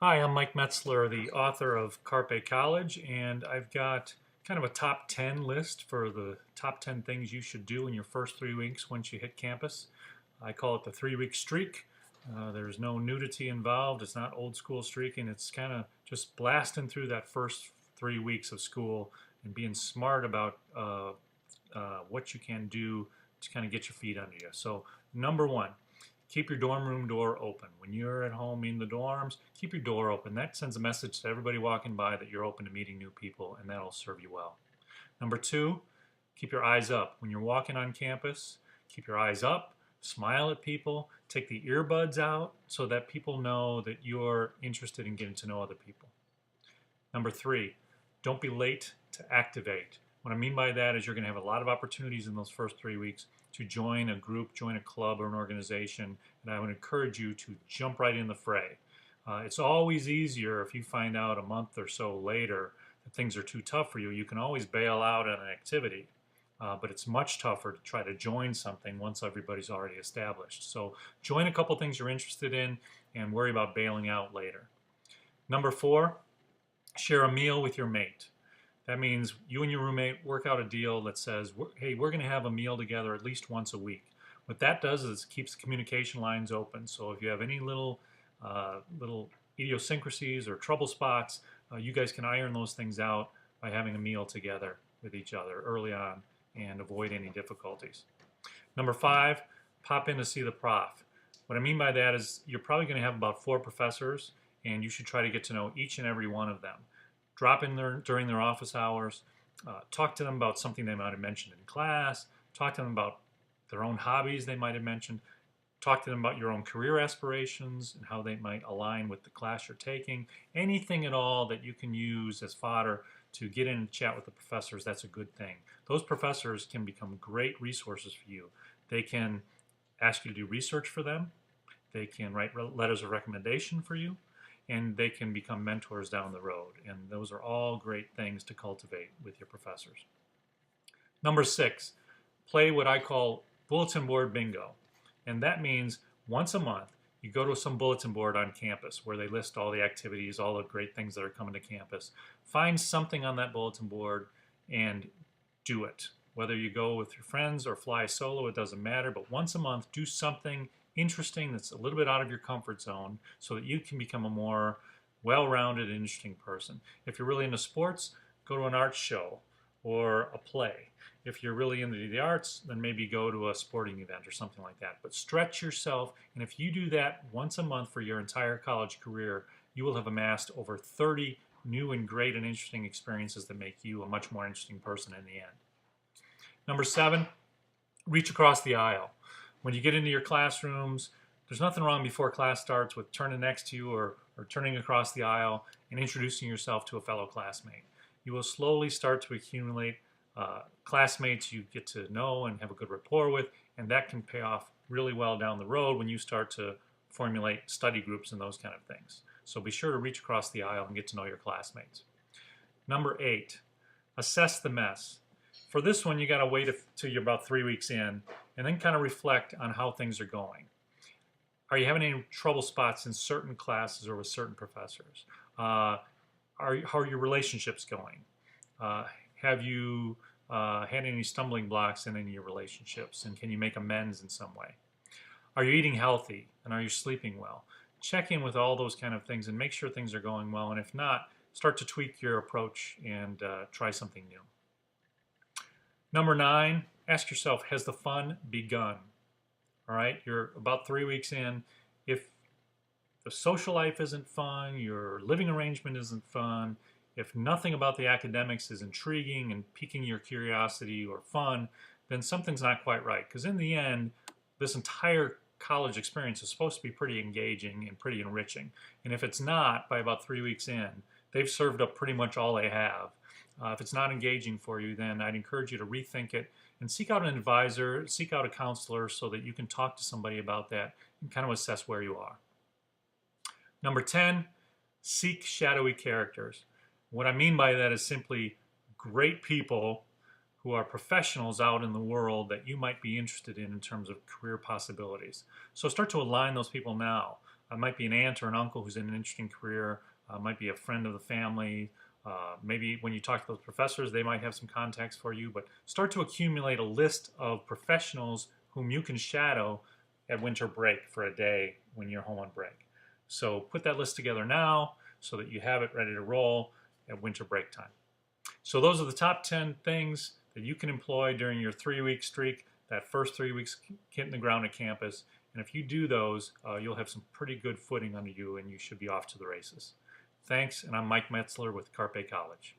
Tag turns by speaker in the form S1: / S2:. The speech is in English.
S1: Hi, I'm Mike Metzler, the author of Carpe College, and I've got kind of a top 10 list for the top 10 things you should do in your first 3 weeks once you hit campus. I call it the 3 week streak. There's no nudity involved, it's not old school streaking, it's kind of just blasting through that first 3 weeks of school and being smart about what you can do to kind of get your feet under you. So, number one, keep your dorm room door open. When you're at home in the dorms, keep your door open. That sends a message to everybody walking by that you're open to meeting new people, and that'll serve you well. Number two, keep your eyes up. When you're walking on campus, keep your eyes up, smile at people, take the earbuds out so that people know that you're interested in getting to know other people. Number three, don't be late to activate. What I mean by that is you're going to have a lot of opportunities in those first 3 weeks to join a group, join a club or an organization, and I would encourage you to jump right in the fray. It's always easier if you find out a month or so later that things are too tough for you. You can always bail out on an activity, but it's much tougher to try to join something once everybody's already established. So join a couple things you're interested in and worry about bailing out later. Number four, share a meal with your mate. That means you and your roommate work out a deal that says, hey, we're going to have a meal together at least once a week. What that does is it keeps the communication lines open. So if you have any little idiosyncrasies or trouble spots, you guys can iron those things out by having a meal together with each other early on and avoid any difficulties. Number five, pop in to see the prof. What I mean by that is you're probably going to have about 4 professors, and you should try to get to know each and every one of them. Drop in there during their office hours, talk to them about something they might have mentioned in class, talk to them about their own hobbies they might have mentioned, talk to them about your own career aspirations and how they might align with the class you're taking. Anything at all that you can use as fodder to get in and chat with the professors, that's a good thing. Those professors can become great resources for you. They can ask you to do research for them. They can write letters of recommendation for you, and they can become mentors down the road. And those are all great things to cultivate with your professors. Number six, play what I call bulletin board bingo. And that means once a month, you go to some bulletin board on campus where they list all the activities, all the great things that are coming to campus. Find something on that bulletin board and do it. Whether you go with your friends or fly solo, it doesn't matter. But once a month, do something interesting that's a little bit out of your comfort zone so that you can become a more well-rounded, interesting person. If you're really into sports, go to an art show or a play. If you're really into the arts, then maybe go to a sporting event or something like that. But stretch yourself, and if you do that once a month for your entire college career, you will have amassed over 30 new and great and interesting experiences that make you a much more interesting person in the end. Number seven, reach across the aisle. When you get into your classrooms, there's nothing wrong before class starts with turning next to you or turning across the aisle and introducing yourself to a fellow classmate. You will slowly start to accumulate classmates you get to know and have a good rapport with, and that can pay off really well down the road when you start to formulate study groups and those kind of things. So be sure to reach across the aisle and get to know your classmates. Number eight, assess the mess. For this one, you got to wait till you're about 3 weeks in and then kind of reflect on how things are going. Are you having any trouble spots in certain classes or with certain professors? How are your relationships going? Have you had any stumbling blocks in any of your relationships, and can you make amends in some way? Are you eating healthy, and are you sleeping well? Check in with all those kind of things and make sure things are going well, and if not, start to tweak your approach and try something new. Number nine, ask yourself, has the fun begun? All right, you're about 3 weeks in. If the social life isn't fun, your living arrangement isn't fun, if nothing about the academics is intriguing and piquing your curiosity or fun, then something's not quite right. Because in the end, this entire college experience is supposed to be pretty engaging and pretty enriching. And if it's not, by about 3 weeks in, they've served up pretty much all they have. If it's not engaging for you, then I'd encourage you to rethink it and seek out an advisor, seek out a counselor so that you can talk to somebody about that and kind of assess where you are. Number 10, seek shadowy characters. What I mean by that is simply great people who are professionals out in the world that you might be interested in terms of career possibilities. So start to align those people now. might be an aunt or an uncle who's in an interesting career, might be a friend of the family. Maybe when you talk to those professors, they might have some contacts for you, but start to accumulate a list of professionals whom you can shadow at winter break for a day when you're home on break. So put that list together now so that you have it ready to roll at winter break time. So those are the top 10 things that you can employ during your 3-week streak, that first 3 weeks hitting the ground at campus. And if you do those, you'll have some pretty good footing under you and you should be off to the races. Thanks, and I'm Mike Metzler with Carpe College.